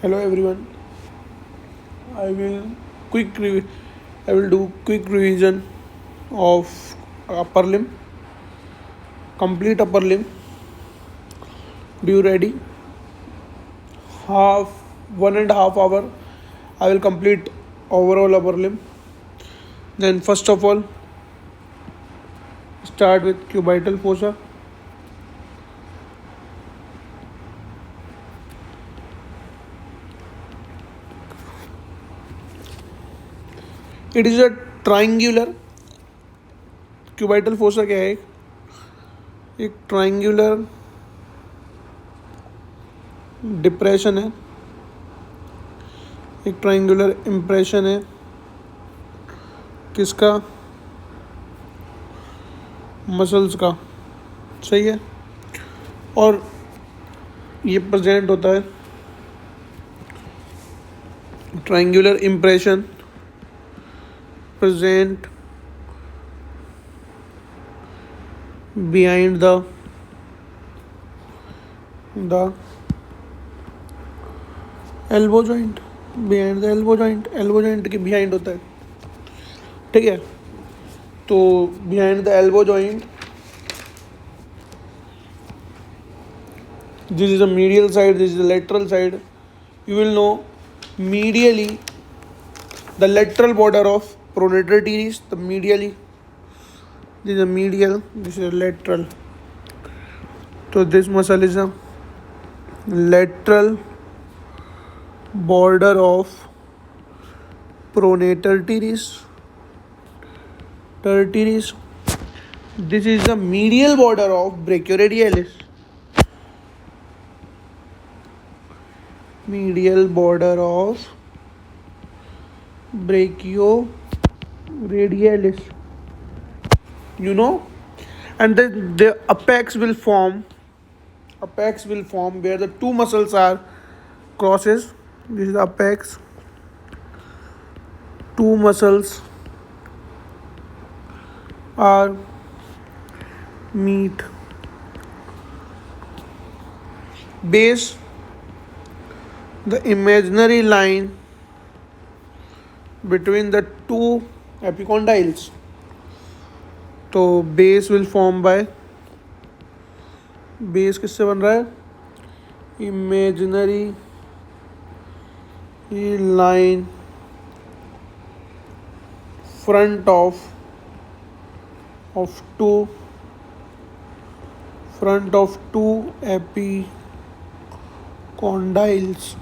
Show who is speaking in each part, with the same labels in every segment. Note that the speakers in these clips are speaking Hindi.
Speaker 1: Hello everyone. I will I will do quick revision of upper limb, complete upper limb. Do you ready? Half 1.5 hour. I will complete overall upper limb. Then first of all, start with cubital fossa. It is a triangular. Cubital fossa क्या है? एक ट्राइंगुलर डिप्रेशन है, एक ट्राइंगुलर इम्प्रेशन है किसका? मसल्स का. सही है. और ये प्रेजेंट होता है triangular impression present behind the elbow joint, behind the elbow joint के behind होता है. ठीक है. तो behind the elbow joint, this is the medial side, this is the lateral side. You will know medially the lateral border of pronator teres, the medially. This is a medial, this is a lateral. So this muscle is a lateral border of pronator teres. This is the medial border of brachioradialis. Medial border of brachioradialis. You know, and then the apex will form where the two muscles are crosses. This is the apex. Two muscles are meet. Base, the imaginary line between the two epicondyles. तो base will form by, base किससे बन रहा है? Imaginary line front of two epicondyles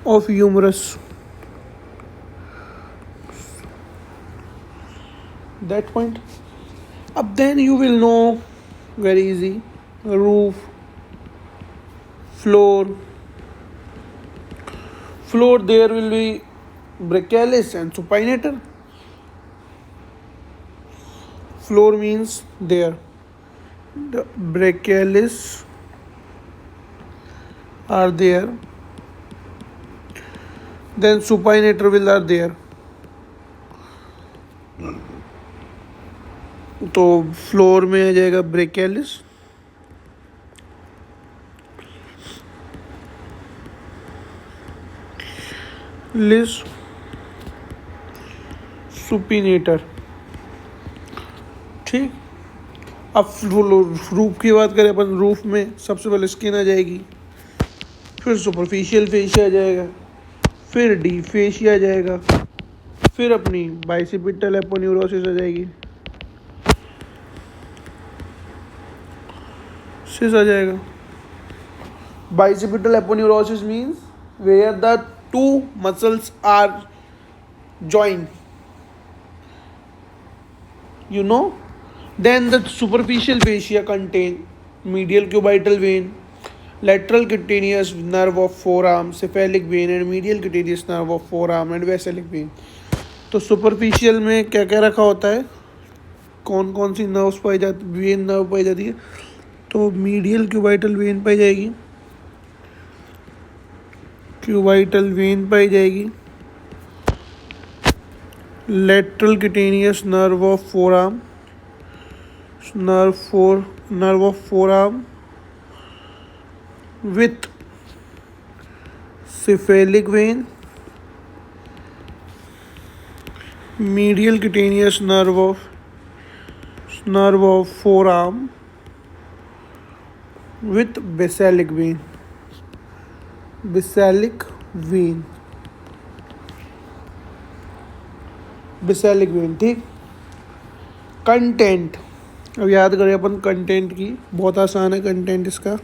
Speaker 1: of humerus. That point. Up then you will know very easy. Roof, floor. There will be brachialis and supinator. Floor means there. The brachialis are there. Then supinator will are there. तो फ्लोर में आ जाएगा ब्रेकियालिस, लिस, सुपिनेटर. ठीक. अब रूफ की बात करें अपन, रूफ में सबसे पहले स्किन आ जाएगी, फिर सुपरफिशियल फेशिया आ जाएगा, फिर डी फेशिया आ जाएगा, फिर अपनी बाइसिपिटल एपोन्यूरोसिस आ जाएगी, सिस आ जाएगा. Bicipital aponeurosis means where the two muscles are joined, you know. Then the superficial fascia contain medial cubital vein, lateral cutaneous nerve of forearm, cephalic vein and medial cutaneous nerve of forearm and vesselic vein. तो सुपरफिशियल में क्या क्या रखा होता है, कौन कौन सी नर्व्स पाई जाती, वेन नर्व पाई जाती है? तो मीडियल क्यूबाइटल वेन पाई जाएगी, lateral cutaneous nerve of forearm, nerve of forearm with cephalic vein, medial cutaneous nerve of forearm with basalic vein. basalic vein basalic vein ठीक। कंटेंट, अब याद करें अपन कंटेंट की, बहुत आसान है कंटेंट इसका।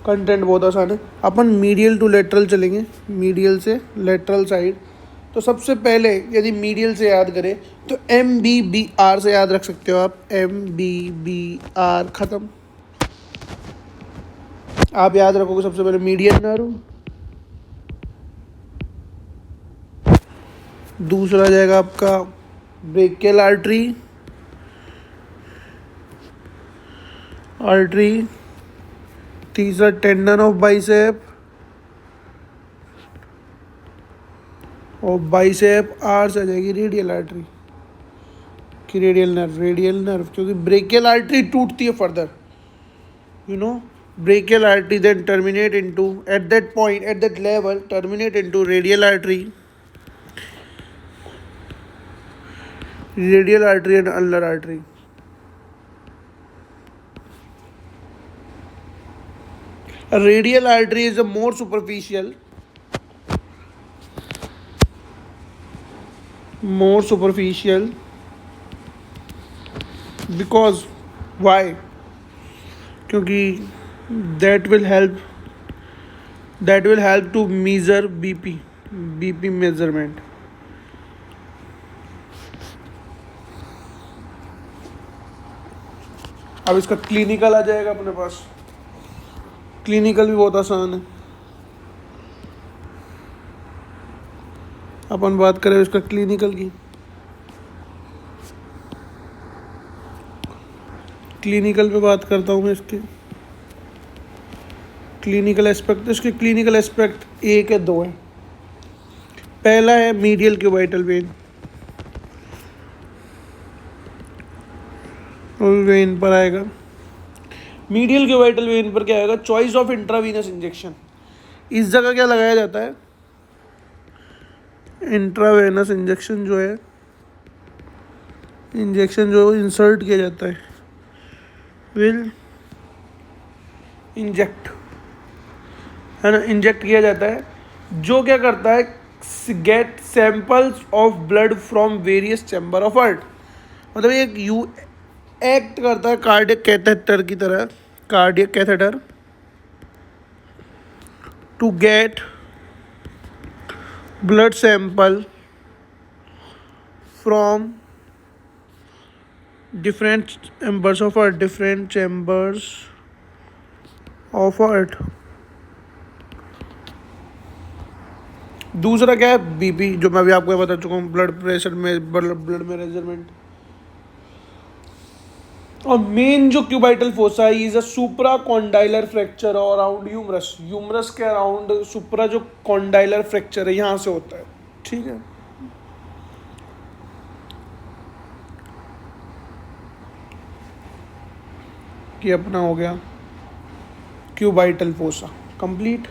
Speaker 1: कंटेंट बहुत आसान है। अपन मीडियल टू लेटरल चलेंगे, मीडियल से लेटरल साइड। तो सबसे पहले यदि मीडियल से याद करें तो MBBR से याद रख सकते हो आप, MBBR खत्म। आप याद रखोगे सबसे पहले मीडियन नर्व, दूसरा जाएगा आपका ब्रेकियल आर्टरी, तीसरा टेंडन ऑफ बाइसेप, और बाइसेप आर से आ जाएगी रेडियल आर्टरी कि रेडियल नर्व, क्योंकि ब्रेकियल आर्टरी टूटती है further, brachial artery then terminate into, at that level terminate into radial artery and ulnar artery. A radial artery is a more superficial because why? क्योंकि that will help to measure BP measurement. अब इसका क्लिनिकल आ जाएगा अपने पास। क्लिनिकल भी बहुत आसान है। अपन बात करें इसका क्लिनिकल की, क्लिनिकल पे बात करता हूँ मैं इसके क्लिनिकल एस्पेक्ट। इसके क्लिनिकल एस्पेक्ट एक है, दो है। पहला है मीडियल क्यूबाइटल वेन पर आएगा। मीडियल क्यूबाइटल वेन पर क्या आएगा? Choice of intravenous injection. इस जगह क्या लगाया जाता है? इंट्रावेनस इंजेक्शन जो है, इंजेक्शन जो इंसर्ट किया जाता है, विल इंजेक्ट, है ना, इंजेक्ट किया जाता है, जो क्या करता है? Get samples of blood from various chamber of heart. मतलब एक एक्ट करता है कार्डियक कैथेटर की तरह, cardiac catheter, to get blood sample from different chambers of heart. दूसरा क्या है? बीपी, जो मैं अभी आपको बता चुका हूँ, ब्लड प्रेशर में, ब्लड में मेजरमेंट। और मेन जो क्यूबाइटल फोसा है is a supra condylar fracture और अराउंड ह्यूमरस के अराउंड सुप्रा जो कॉन्डाइलर फ्रैक्चर है यहाँ से होता है। ठीक है, कि अपना हो गया क्यूबाइटल फोसा कंप्लीट।